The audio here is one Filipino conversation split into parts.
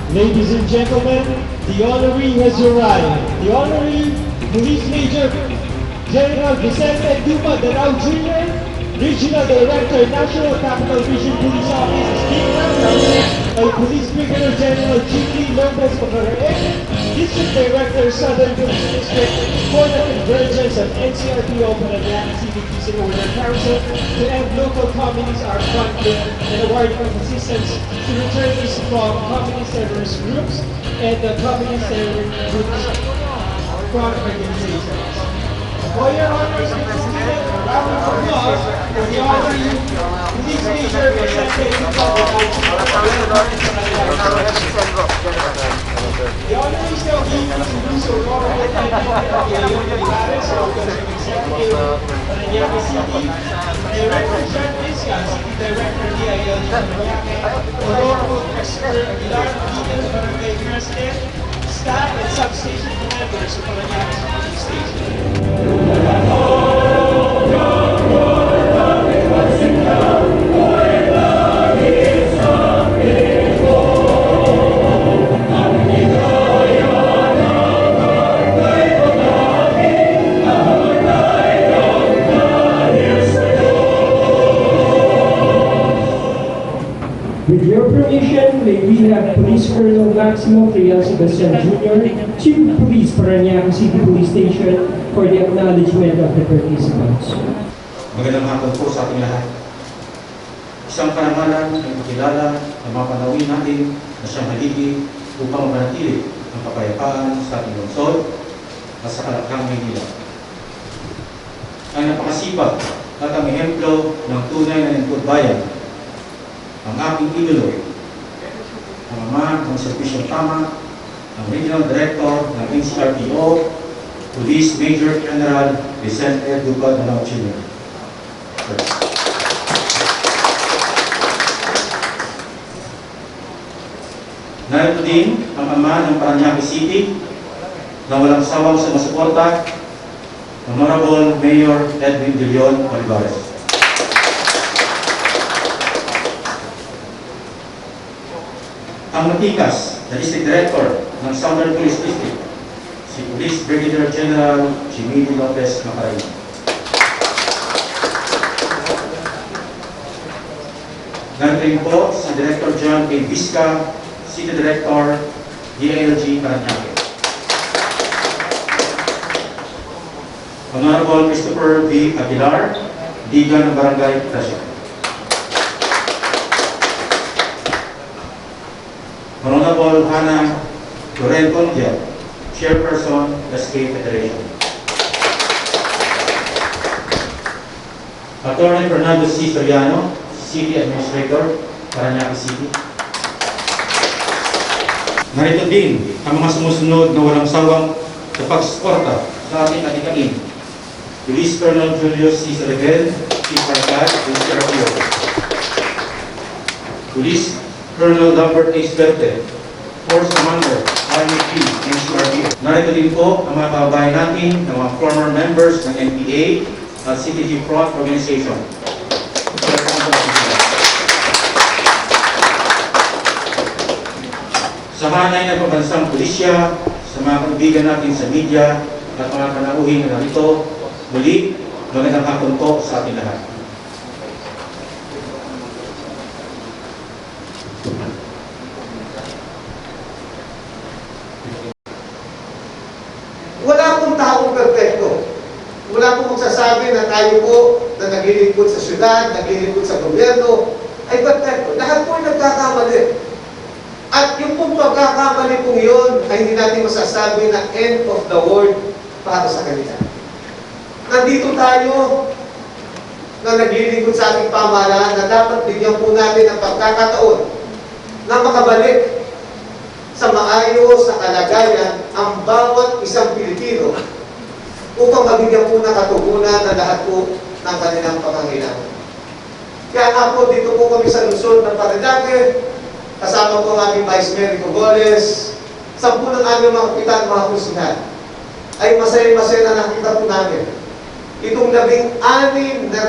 Ladies and gentlemen, the honoree has arrived. The honoree, Police Major General Vicente Dupa Danao Jr., Regional Director, National Capital Region Police Office, is being welcomed by Police Brigadier General G.P. Lopez Pacaraeg, District Director, Southern Police District, for the convergence of NCRPO Parañaque City Peace and Order Council to end local communities are funding and awarding assistance to returnees from communist terrorist groups and the communist terrorist groups from organizations. For your honors, a round of applause for the honoree Police Major Vicente Dupa Danao Jr. The honorees now being introduced are Robert Leon Olivares, Executive Parañaque City, Director John Vizca, City Director DIL Parañaque, Rodolfo Christopher Aguilar, Legal Barangay President, staff and substation commanders of Parañaque Police Station. With your permission, may we have Police Colonel Maximo Trial Sebastian Jr., Chief of Police, Parañaque City Police Station, for the acknowledgement of the participants. Magandang hapon po sa ating lahat. Isang karangalan ng pakilala na mapanawin natin na siyang haligi upang manatili ang kapayapaan sa ating lungsod at sa Kalakhang, Maynila. Ang napakasipag at ang ehemplo ng tunay na lingkod bayan, ang aking idolo, ang ama ng serbisyong tama, ang Regional Director ng NCRPO, Police Major General Vicente Dupa Danao Jr. Narito din ang ama ng Parañaque City na walang sawang sumusuporta, Honorable Mayor Edwin De Leon Olivares. Ang matikas na District Director ng Southern Police District, si Police Brigadier General Jimmy Lopez Pacaraeg. Narito rin po si Director John A. Vizca, City Director, DILG Parañaque. Honorable Christopher V. Aguilar, Liga ng Barangay President. Honorable Hannah Lorencondia, Chairperson, SK Federation. Attorney Fernando C. Soriano, City Administrator, Parañaque City. Narito din ang mga sumusunod na walang sawang sa pagsuporta sa ating adikain. Police Colonel Julius C. Saragel, Chief Arcad, NCRPO. Police Colonel Lambert A. Sverte, Force Commander, Army P, NCRPO. Narito din po ang mga kababayan natin ng mga former members ng NPA at CTG Front Organization. Sa hanay ng pambansang pulisya, sa mga kaibigan natin sa media at mga panauhin na narito, muli, magandang hapon po sa ating lahat. Wala pong taong perfecto. Wala pong magsasabi na tayo po na naglilingkod sa syudad, naglilingkod sa gobyerno, ay perfecto. Lahat po ay nagkakamali. At yung pong pagkakamali pong yun ay hindi natin masasabi na end of the world para sa kanila. Nandito tayo na naglilingkod sa ating pamahalaan na dapat bigyan po natin ng pagkakataon na makabalik sa maayos na kalagayan ang bawat isang Pilipino upang mabigyan po ng katugunan na lahat po ng kanilang pangangailangan. Kaya ako, dito po kami sa lungsod ng Parañaque, kasama po ang aming Vice Mayor Goles, 10 ng aming mga kapitan, mga kusihan, ay masaya-masaya na nakita po namin itong 16 na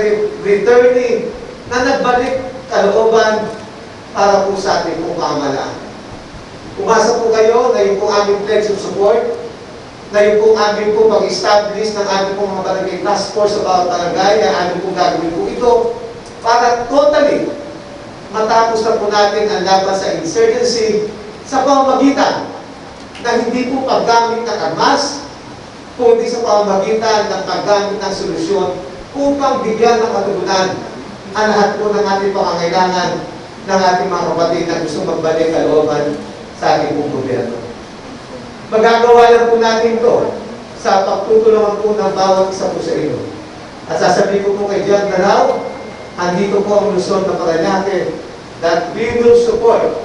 returnee na nagbalik kalooban para po sa ating pong pamahalaan. Umasa po kayo na yung po aming pledge of support, na yung po aming po mag-establish ng aming po mga barangay task force sa bawat barangay, na aming po gagawin po ito para totally matapos na po natin ang laban sa insurgency sa pamamagitan na hindi po paggamit ng armas, kundi sa pamamagitan ng paggamit ng solusyon upang bigyan ng katugunan ang lahat po ng ating pangangailangan ng ating mga kapatid na gusto magbalik kalooban sa ating pong gobyerno. Magagawa lang po natin ito sa pagtutulungan po ng bawat isa po sa inyo. At sasabihin ko po kay John Danao, andito po ang Luzon na Parañaque that we will support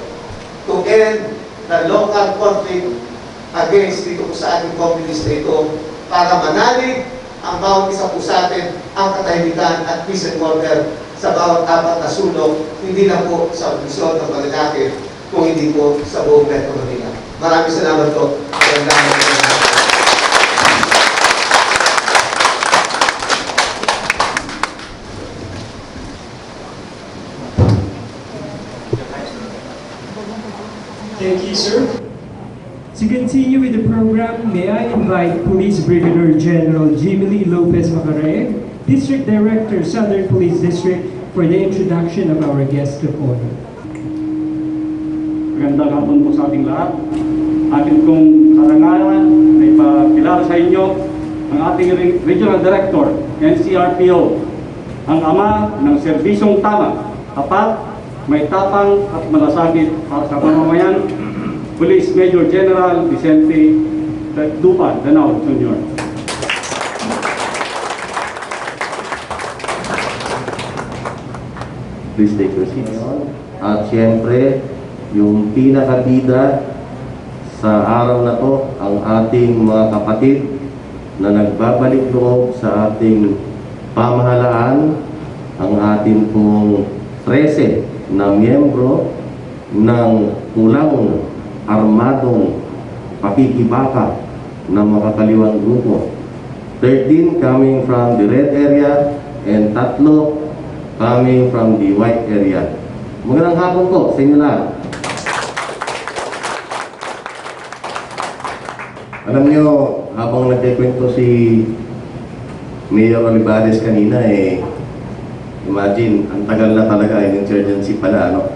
to end the local conflict against dito po sa ating communist na ito para manalig ang bawat isa po sa atin ang katahimikan at peace and order sa bawat apat na sulok, hindi lang po sa Luzon na Parañaque, kung hindi po sa buong Metro Manila. Maraming salamat po. Thank you, sir. To continue with the program, may I invite Police Brigadier General Jimmy Lee Lopez Macarae, District Director, Southern Police District, for the introduction of our guest of honor. Magandang hapon po sa ating lahat. Atin kong karangalan na ipakilala sa inyo ang ating Regional Director, NCRPO, ang ama ng serbisyong tama, tapat, may tapang at malasakit para sa mamamayan, Police Major General Vicente Dupa Danao Jr. Please take your seats. At siyempre, yung pinakabida sa araw na to, ang ating mga kapatid na nagbabalik loob sa ating pamahalaan, ang ating pong 13 na miyembro ng pulang armadong pakikibaka ng makakaliwang grupo. 13 coming from the red area and 3 coming from the white area. Magandang hapon po sa inyo lahat. Alam nyo, habang nagkikwento si Mayor Olivares kanina, imagine, ang tagal na talaga yung insurgency pala, ano?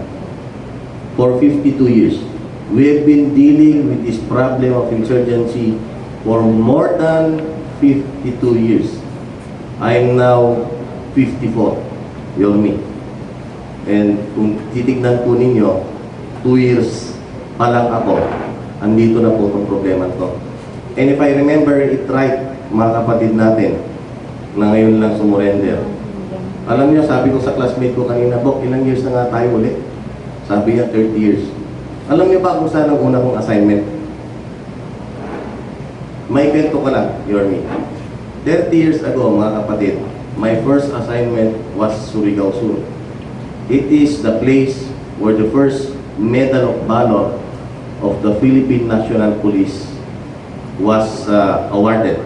For 52 years. We have been dealing with this problem of insurgency for more than 52 years. I'm now 54. You're me. And kung titignan po ninyo, 2 years pa lang ako, andito na po itong problema to. And if I remember it right, mga kapatid natin, na ngayon lang sumurrender. Alam niyo, sabi ko sa classmate ko kanina, Bok, ilang years na nga tayo ulit? Sabi niya, 30 years. Alam niyo ba kung saan ang una kong assignment? May kwento ko lang, you're me. 30 years ago, mga kapatid, my first assignment was Surigao Sur. It is the place where the first Medal of Valor of the Philippine National Police was awarded.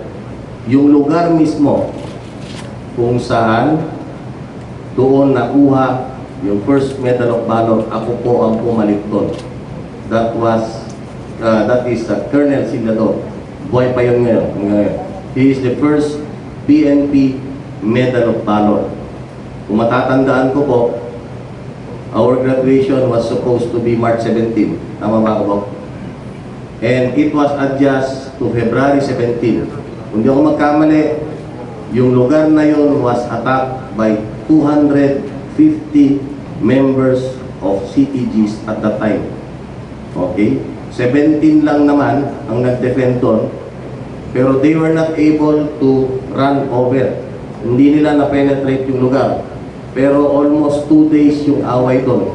Yung lugar mismo kung saan doon nakuha yung first Medal of Valor, ako po ang pumalit doon. That is Colonel Silado. Buhay pa yun ngayon. He is the first PNP Medal of Valor. Kung matatandaan ko po, our graduation was supposed to be March 17. Tama ba ako? And it was adjust to February 17. Kung di ako magkamali, yung lugar na yun was attacked by 250 members of CTGs at that time. Okay? 17 lang naman ang nag-defend doon, pero they were not able to run over. Hindi nila na-penetrate yung lugar. Pero almost 2 days yung away doon.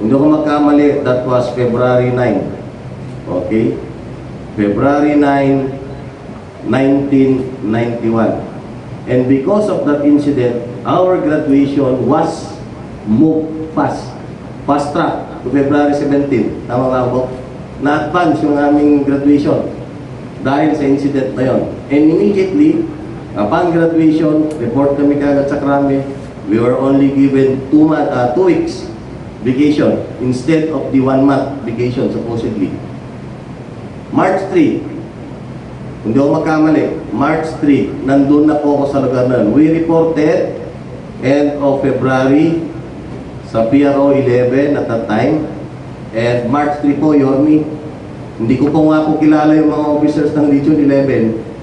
Kung di ako magkamali, that was February 9. Okay? February 9, 1991. And because of that incident, our graduation was moved fast. Fast track to February 17. Tama ba ako? Na-advance yung aming graduation dahil sa incident na yon. And immediately, upon graduation, report kami kagad sa Krame. We were only given 2 weeks vacation instead of the 1-month vacation supposedly. March 3, kung di ako magkamali, March 3, nandun na po ako sa lugar na yun. We reported end of February sa PRO 11 at that time. And March 3 po, Yormi, hindi ko po nga po kilala yung mga officers ng Region 11.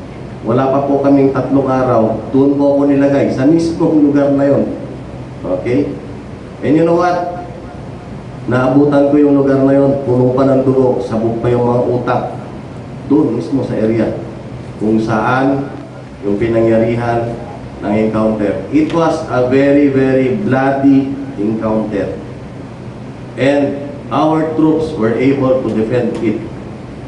Wala pa po kaming 3 araw. Doon po ako nilagay sa mismong lugar na yon. Okay? And you know what? Naabutan ko yung lugar na yon. Puno pa ng dugo. Sabog pa yung mga utak. Doon mismo sa area. Kung saan yung pinangyarihan ng encounter. It was a very, very bloody encounter. And our troops were able to defend it.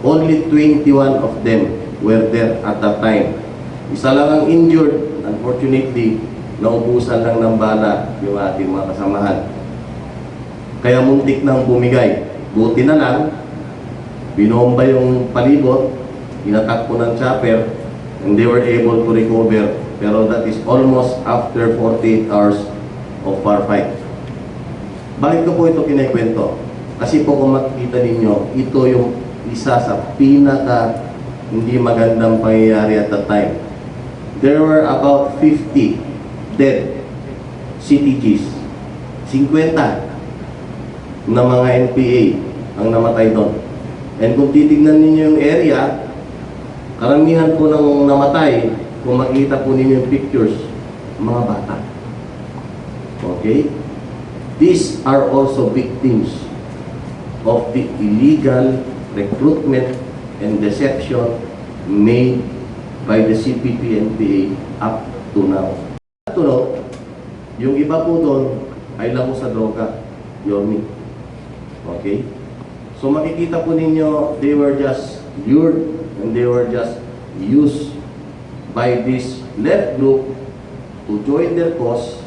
Only 21 of them were there at that time. Isa lang ang injured. Unfortunately, naubusan lang ng bala yung ating mga kasamahan. Kaya muntik nang bumigay. Buti na lang, binomba yung palibot, inatak po ng chopper, and they were able to recover. Pero that is almost after 48 hours of firefight. Bakit ko po ito kinikwento? Kasi po kung makikita ninyo, ito yung isa sa pinaka hindi magandang pangyayari at that time. There were about 50 dead CTGs. 50 na mga NPA ang namatay doon. And kung titignan ninyo yung area, karamihan po ng namatay, kung makita po ninyo yung pictures, mga bata. Okay? These are also victims of the illegal recruitment and deception made by the CPP-NPA up to now. Tunog, yung iba po doon ay lamo sa droga, Yormi. Okay? So makikita po ninyo, they were just lured and they were just used by this left group to join their cause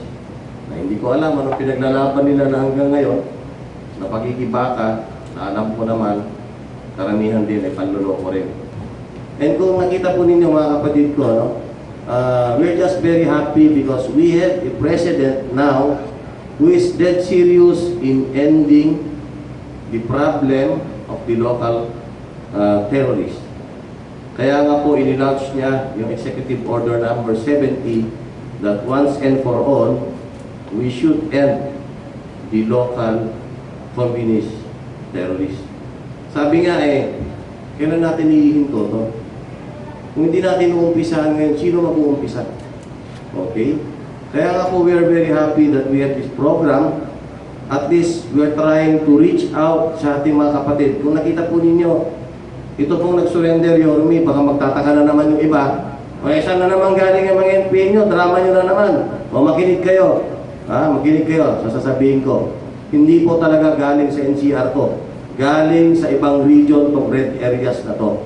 na hindi ko alam ano pinaglalaban nila na hanggang ngayon na pagkikibaka na alam ko naman karamihan din ay panluloko rin. And kung nakita po ninyo mga kapatid ko, no, we're just very happy because we have a president now who is dead serious in ending the problem of the local terrorists. Kaya nga po inilaunch niya yung Executive Order number 70 that once and for all, we should end the local communist terrorists. Sabi nga kailan natin ihihinto to? Kung hindi natin uumpisahan ngayon, sino mag-uumpisa? Okay? Kaya nga po, we are very happy that we have this program. At least, we are trying to reach out sa ating mga kapatid. Kung nakita po ninyo, ito pong nag-surrender, Yormi, baka magtataka na naman yung iba. O, saan na naman galing ang mga NPA nyo? Drama nyo na naman. O, makinig kayo. Makinig kayo sa sasabihin ko. Hindi po talaga galing sa NCR ko. Galing sa ibang region tong red areas na to.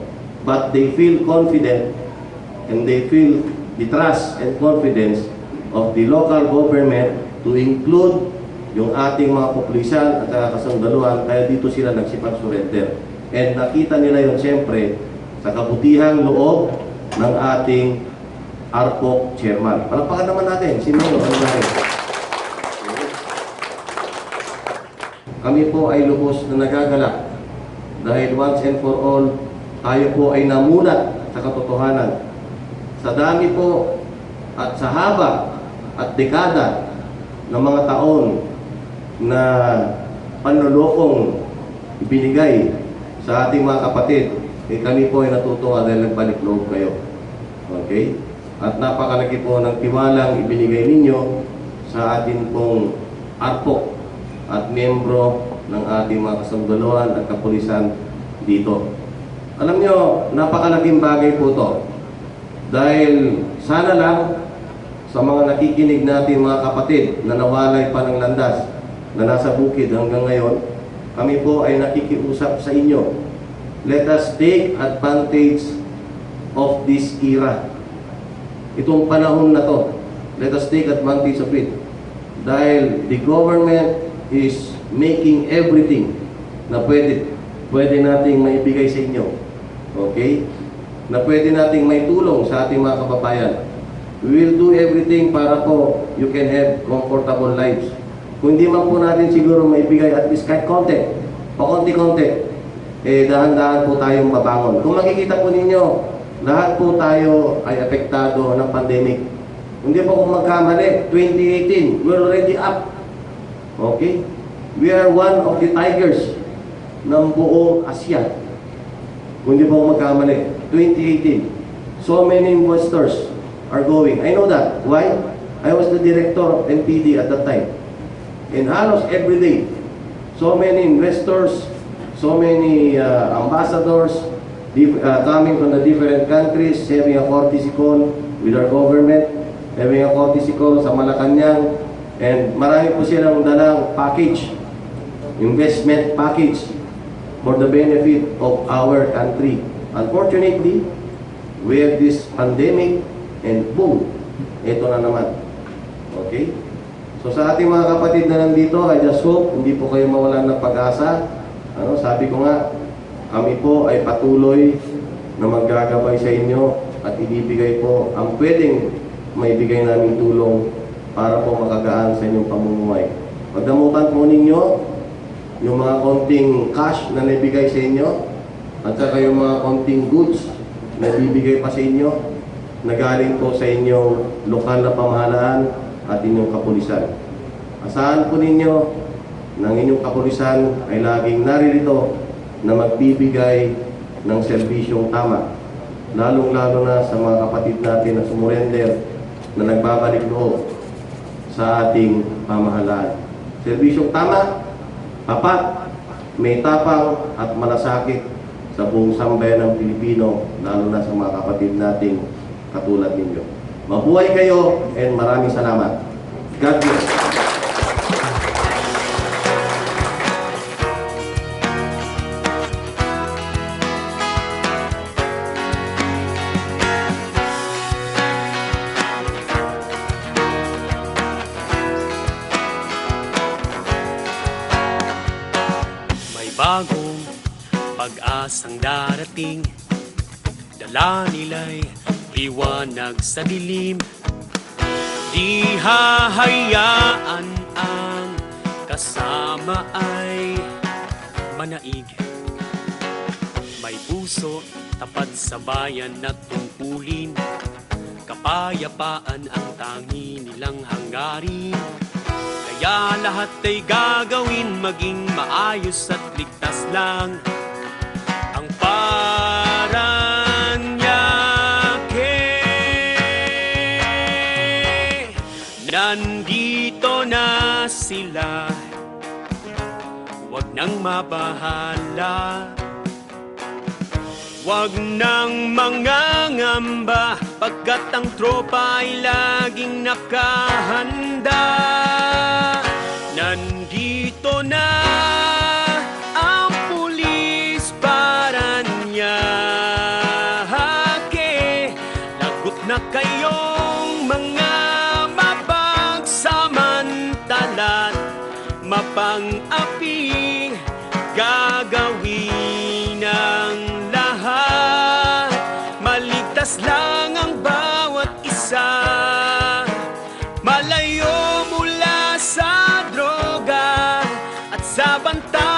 But they feel confident and they feel the trust and confidence of the local government to include yung ating mga kapulisan at kasundaluhan, kaya dito sila nagsipag-surrender. And nakita nila yun siyempre sa kabutihang loob ng ating ARPOC chairman. Palakpakan naman natin, si Mayor, ano natin? Kami po ay lubos na nagagalak dahil once and for all, tayo po ay namulat sa katotohanan. Sa dami po at sa haba at dekada ng mga taon na panlolokong ibinigay sa ating mga kapatid, kami po ay natutuwa dahil nagbalik loob kayo. Okay? At napakalaki po ng tiwalang ibinigay ninyo sa atin pong ARPOC at miyembro ng ating mga kasundaluhan at kapulisan dito. Alam nyo, napakalaking bagay po to. Dahil sana lang sa mga nakikinig natin mga kapatid na nawalay pa ng landas na nasa bukid hanggang ngayon, kami po ay nakikiusap sa inyo. Let us take advantage of this era. Itong panahon na to, let us take advantage of it. Dahil the government is making everything na pwede nating maibigay sa inyo. Okay? Na pwede nating may tulong sa ating mga kababayan. We will do everything para po you can have comfortable lives. Kung hindi man po natin siguro maibigay at least kahit konti, pakonti-konti, dahan-dahan po tayong mabangon. Kung makikita po ninyo, lahat po tayo ay apektado ng pandemic. Hindi po kung magkamali, 2018, we're already up. Okay? We are one of the tigers ng buong Asia. Kung hindi po kung magkamali, 2018. So many investors are going. I know that. Why? I was the director of NPD at that time. And halos every day, so many investors, so many ambassadors coming from the different countries, having a courtesy call with our government, having a courtesy call sa Malacanang, and marami po silang dalang package, investment package for the benefit of our country. Unfortunately, we have this pandemic and boom, ito na naman. Okay? So sa ating mga kapatid na nandito, I just hope hindi po kayo mawalan ng pag-asa. Sabi ko nga, kami po ay patuloy na maggagabay sa inyo at ibibigay po ang pwedeng maibigay naming tulong para po makagaan sa inyong pamumuhay. Pagdamutan po ninyo yung mga konting cash na naibigay sa inyo at saka yung mga konting goods na ibibigay pa sa inyo na galing po sa inyong lokal na pamahalaan at inyong kapulisan. Asahan po ninyo ng inyong kapulisan ay laging naririto na magbibigay ng serbisyong tama, lalong-lalo na sa mga kapatid natin na sumurender na nagbabalik loob sa ating pamahalaan. Serbisyong tama, tapat, may tapang at malasakit sa buong sambayan ng Pilipino, lalo na sa mga kapatid nating katulad ninyo. Mabuhay kayo and maraming salamat. God bless. May bagong pag-asang darating, dala nila'y liwanag sa dilim. Di hahayaan ang kasama ay manaig. May puso tapat sa bayan na tungkulin, kapayapaan ang tangi nilang hangarin. Kaya lahat ay gagawin maging maayos at ligtas lang ang nandito na sila, wag nang mabahala, wag nang mangangamba, pagkat ang tropa ay laging nakahanda. Nandito na ang pulis para niyake, lagot na kayong mga mapang-api, gagawin ang lahat, maligtas lang ang bawat isa, malayo mula sa droga at sa banta.